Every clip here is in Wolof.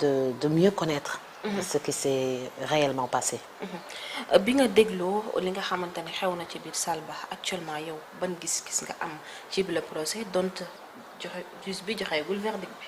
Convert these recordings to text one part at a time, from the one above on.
de mieux connaître ce qui s'est réellement passé. bi nga dégloo li nga xamante ne xew na ci biir salle ba actuellement yow ban gis-gis nga am ci bi le procès dont joxe juge bi joxeegul verdict bi.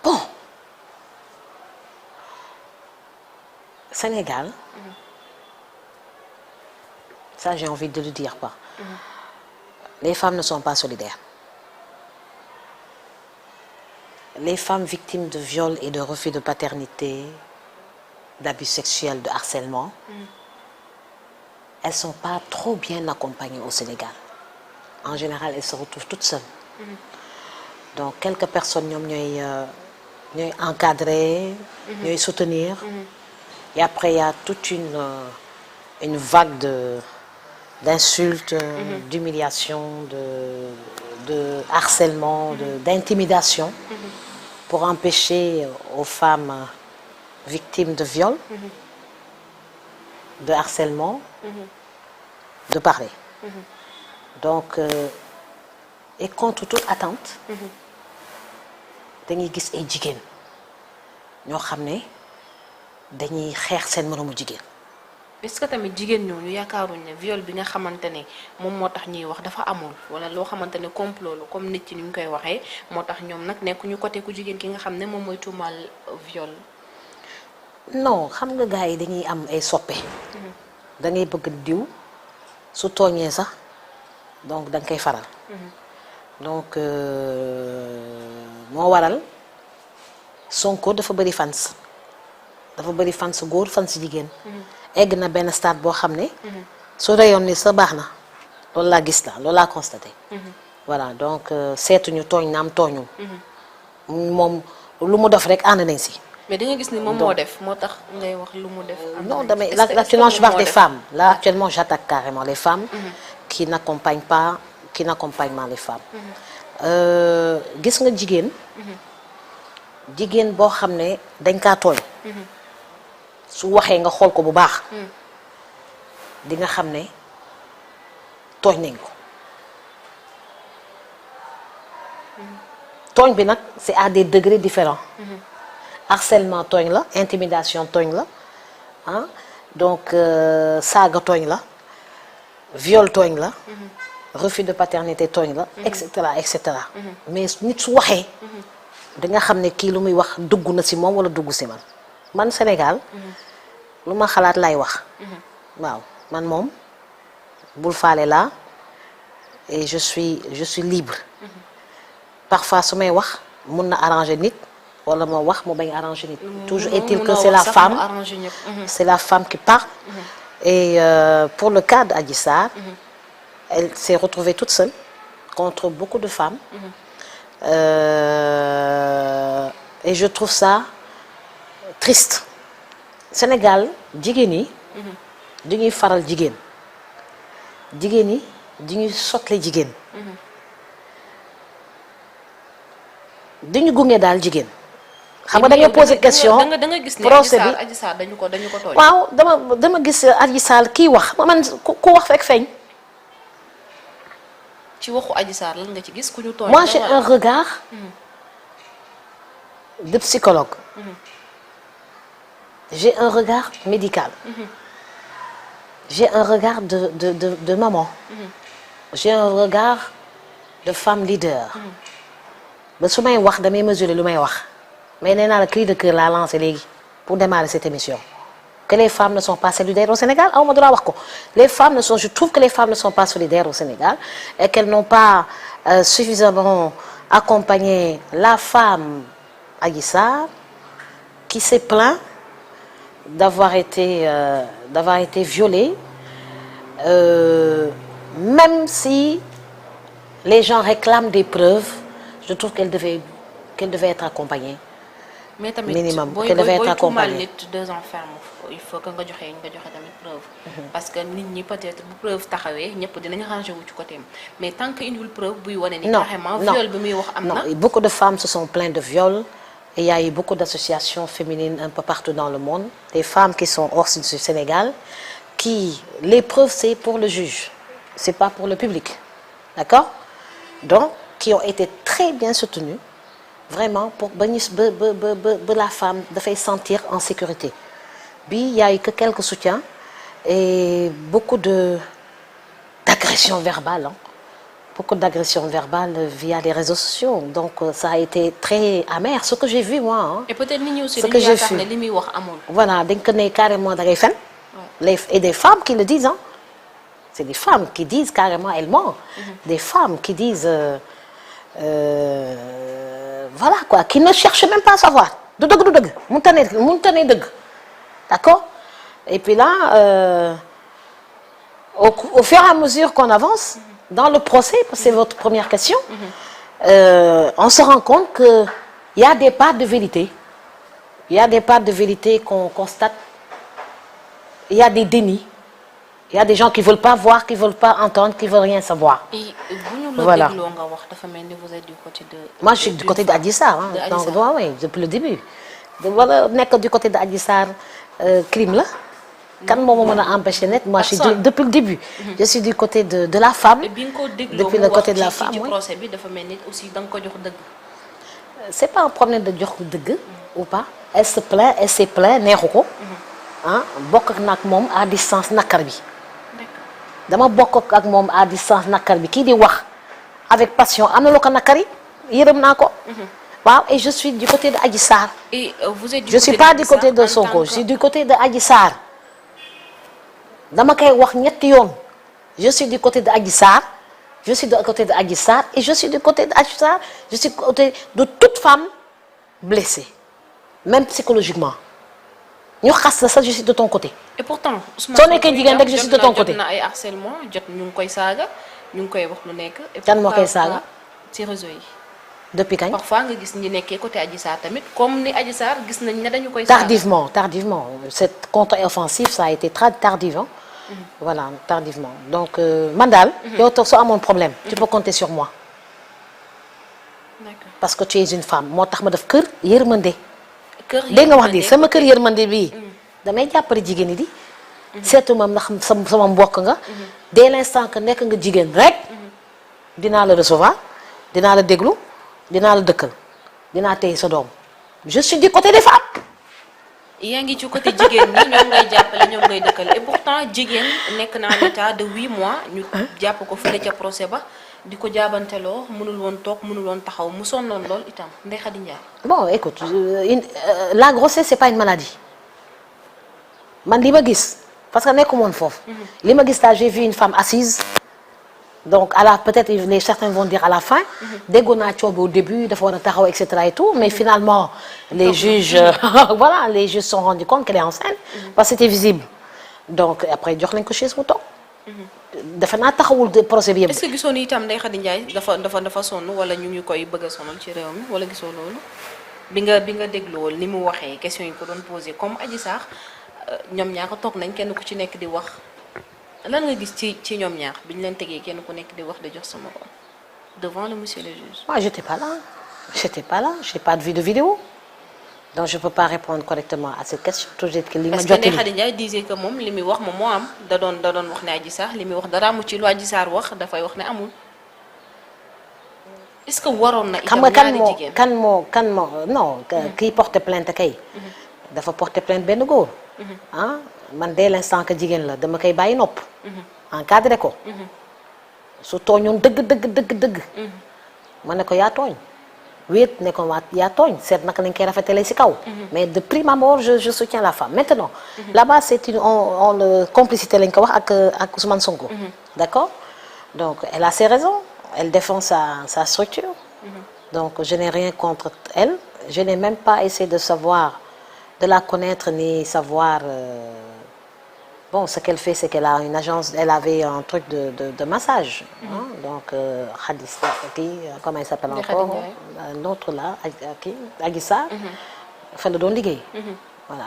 Bon, Sénégal, ça j'ai envie de le dire quoi. Les femmes ne sont pas solidaires. Les femmes victimes de viol et de refus de paternité, d'abus sexuels, de harcèlement, elles sont pas trop bien accompagnées au Sénégal. En général, elles se retrouvent toutes seules. Donc quelques personnes ñoom ñooy encadrer, ñooy soutenir. Et après il y a toute une vague d'insultes, d'humiliation, de harcèlement, d'intimidation pour empêcher aux femmes victimes de viol, de harcèlement, de parler. Donc, et contre toute attente, dañuy gis ay jigéen ñoo xam ne dañuy xeex seen moroomu jigéen. est-ce que tamit jigéen ñooñu yaakaaruñ ne viol bi nga xamante ne moom moo tax ñuy wax dafa amul wala loo xamante ne complot la comme nit ci ni ñu koy waxee moo tax ñoom nag nekkuñu côté ku jigéen ki nga xam ne moom mooy tuumaal viol. Non xam nga gars yi dañuy am ay soppe. da ngay bëgg diw su tooñee sax donc da nga koy faral. donc moo waral Sonko dafa bëri fans. dafa bëri fans góor fans jigéen. egg na benn stade boo xam ne. su reyoon ni sa baax na loolu laa gis la loolu laa constaté. voilà donc seetuñu tooñ naam tooñu. moom lu mu def rek ànd nañ si. mais da nga gis ni moom moo def moo tax ngay wax lu mu def. non damay actuellement je parle des femmes là actuellement j'attaque carrément les femmes. qui n'accompagnent pas les femmes. gis nga jigéen. jigéen boo xam ne dañ kaa tooñ. su waxee nga xool ko bu baax. di nga xam ne tooñ nañ ko. tooñ bi nag c'est à des degrés différents. harcèlement tooñ la intimidation tooñ la ah donc saaga tooñ la viol tooñ la. refus de paternité tooñ la. et cetera et cetera. mais nit su waxee. di nga xam ne kii lu muy wax dugg na ci moom walla dugg ci man Sénégal. lu ma xalaat lay wax. waaw man moom bul faale laa et je suis libre. parfois su may wax mun na arranger nit walla ma wax mu bañ arranger nit. toujours est-il que c'est la femme qui parle. et pour le cas d'Adji Sarr. elle s'est retrouvée toute seule contre beaucoup de femmes. Et je trouve ça triste. Sénégal jigéen ñi. dañuy faral jigéen. jigéen ñi dañuy sotle jigéen. dañu gunge daal jigéen. xam nga dañoo poser question da nga gis ne Adji Sarr dañu ko tooñ. waaw dama gis Adji Sarr kii wax man ku wax fekk feeñ. ci waxu Adji Sarr lan nga ci gis ku ñu tooñ. moi j'ai un regard de psychologue. j'ai un regard médical. j'ai un regard de maman. j'ai un regard de femme leader. ba su may wax damay mesurer lu may wax mais nee naa la cri de cœur laa lancé léegi pour démarrer cette émission que les femmes ne sont pas solidaires au Sénégal aw ma droit wax ko je trouve que les femmes ne sont pas solidaires au Sénégal et qu'elles n'ont pas suffisamment accompagné la femme Adji Sarr qui s'est plaint d'avoir été violée même si les gens réclament des preuves je trouve qu'elle devait être accompagnée. mais tamit minimum qu'elle devait être accompagnée. nit 2 ans ferme il faut que nga joxe tamit preuve. parce que nit ñi peut-être bu preuve taxawee ñëpp dinañ ranger wu ci côté mais tant que indiwul preuve buy wane ni. carrément viol bi muy wax am na. non beaucoup de femmes se sont plaintes de viol et il y a eu beaucoup d'associations féminines un peu partout dans le monde des femmes qui sont hors du Sénégal qui les preuves c'est pour le juge c'est pas pour le public d'accord donc qui ont été très bien soutenues vraiment pour ba ñu ba la femme dafay sentir en sécurité bi y a eu que quelques soutiens et beaucoup d'agressions verbales hein. Beaucoup d'agressions verbales via les réseaux sociaux donc ça a été très amer ce que j'ai vu moi hein. et peut-être nit ñi aussi ce que j'ai vu li muy wax amul. voilà dañ ko ne carrément da ngay fen et des femmes qui le disent hein. C'est des femmes qui disent carrément elles mentent. Des femmes qui disent voilà quoi qui ne cherchent même pas à savoir du dëgg mënta ne dëgg d'accord et puis là au fur et à mesure qu'on avance dans le procès parce que c'est votre première question on se rend compte que il y a des parts de vérité il y a des parts de vérité qu'on constate il y a des dénis il y a des gens qui veulent pas voir qui veulent pas entendre qui veulent rien savoir. Voilà. nga wax dafa mel ni vous êtes du côté de. Moi je suis du côté d'Adji Sarr hein. Donc oui depuis le début. wala nekk du côté d'Adji Sarr crime la. kan moo ma mën a empêcher net moi je suis depuis le début. Je suis du côté de la femme. Depuis le côté de la femme ci procès bi dafa mel ni aussi da nga ko jox dëgg. C'est pas un problème de jox ko dëgg. Ou pas elle se plaint elle s'est plaint neexu ko. ah bokk ak nag moom à distance nakar bi. dama bokk ak moom à distance nakar bi kii di wax avec passion am na loo ko nakari yërëm naa ko. waaw et je suis du côté de Adji Sarr. Et vous êtes du je suis pas du côté de Sonko je suis du côté de Adji Sarr. dama koy wax ñetti yoon je suis du côté de Adji Sarr je suis du côté de Adji Sarr et je suis du côté de Adji Sarr je suis du côté de toute femme blessée même psychologiquement. ñu xas la sax je suis de ton côté. et pourtant soo nekkee jigéen rek je suis de ton côté. jot na ay harcèlement jot ñu ngi koy saaga ñu ngi koy wax lu nekk. kan moo koy saaga ci réseau yi. depuis kañ. parfois nga gis ñi nekkee côté Adji Sarr tamit comme ni Adji Sarr gis nañ ne dañu koy. saaga tardivement cette contre-offensive ça a été très tardif hein. Voilà tardivement donc man daal. yow toog soo amoon problème. tu peux compter sur moi. D'accord. parce que tu es une femme moo tax ma def kër yërmande. dégg nga wax di sama kër yërmande bii damay jàppale jigéen ñi di seetu ma ndax sama mbokk nga dès l'instant que nekk nga jigéen rek dinaa la recevoir dinaa la déglu dinaa la dëkkal dinaa téye sa doom je suis du côté des femmes. yaa ngi ci côté jigéen ñi ñoom ngay jàppale ñoom ngay dëkkal et pourtant jigéen nekk na en état de 8 mois ñu jàpp ko fële ca procès ba di ko jaabanteloo mënul woon toog mënul woon taxaw mu sonnoon lool itam Ndeye Khady Ndiaye. Bon écoute la grossesse c'est pas une maladie man li ma gis parce que nekkuma woon foofu. li ma gis daal j'ai vu une femme assise donc à la peut-être certains vont dire à la fin. déggoon naa coow au début dafa war a taxaw et cetera et tout mais finalement les juges voilà les juges se sont rendus compte qu'elle est enceinte. parce que c'était visible donc après jox lañ ko chaise mu toog. dafa naa taxawul de procès bi yëpp. est-ce que gisoo ni itam Ndeye Khady Ndiaye dafa sonn wala ñu ngi koy bëgg a sonal ci réew mi wala gisoo loolu bi nga dégluwoo ni mu waxee question yi ko doon posé comme Adji Sarr ñoom ñaar ko toog nañ kenn ku ci nekk di wax lan nga gis ci ñoom ñaar bi ñu leen tegee kenn ku nekk di wax di jox sama bopp devant le monsieur le juge. Moi j'étais pas là j'ai pas vu de vidéo donc je peux pas répondre correctement à cette question toujours que li ma jot parce que Ndeye Khady Ndiaye disait que moom li muy wax moom moo am da doon wax ne Adji Sarr li muy wax dara mu ci lu Adji Sarr wax dafay wax ne amul est-ce que waroon na itam ñaari jigéen kan moo non kii porte plainte kay dafa porte plainte benn góor ah man dès l'instant que jigéen la dama koy bàyyi nopp encadré ko su tooñoon dëgg ma ne ko yaa tooñ wéet ne ko yaa tooñ seet naka lañ koy rafetalee ci kaw mais de prime abord je soutiens la femme maintenant là-bas c'est une complicité lañ ko wax ak Ousmane Sonko d'accord donc elle a ses raisons elle défend sa structure donc je n'ai rien contre elle je n'ai même pas essayé de la connaître ni savoir bon ce qu'elle fait c'est qu'elle a une agence elle avait un truc de massage donc Khadis kii comment il s'appelle encore l'autre là kii Adji Sarr fa la doon liggéey voilà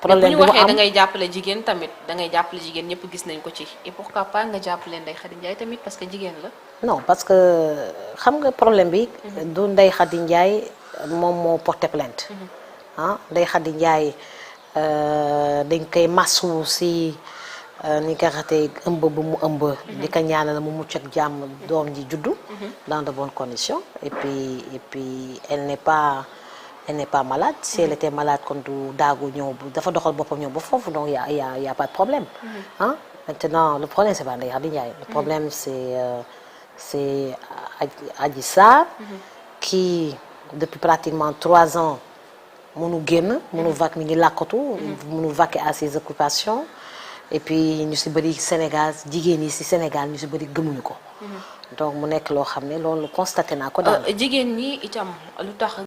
problème bi mu am waxee da ngay jàppale jigéen tamit da ngay jàppale jigéen ñëpp gis nañ ko ci et pourquoi pas nga jàppale Ndeye Khady Ndiaye tamit parce que jigéen la non parce que xam nga problème bi du Ndeye Khady Ndiaye moom moo porté plainte Ndeye Khady Ndiaye dañ koy masu si ni ko ratee ëmb bu mu ëmb. di ko ñaanal mu mucc ak jàmm doom ji juddu. dans de bonnes conditions et puis elle n'est pas malade si elle était malade kon du daagu ñëw dafa doxal boppam ñëw ba foofu donc y a pas de problème. Maintenant le problème c'est pas Ndeye Khady Ndiaye. le problème c'est Adji Sarr. qui depuis pratiquement 3 ans mënu génn. mënu vac mi ngi làkkatu. mënu vaquer à ses occupations. et puis ñu si bëri Sénégal jigéen ñi si Sénégal ñu si bëri gëmuñu ko. donc mu nekk loo xam ne loolu constaté naa ko daal. jigéen ñi itam lu tax.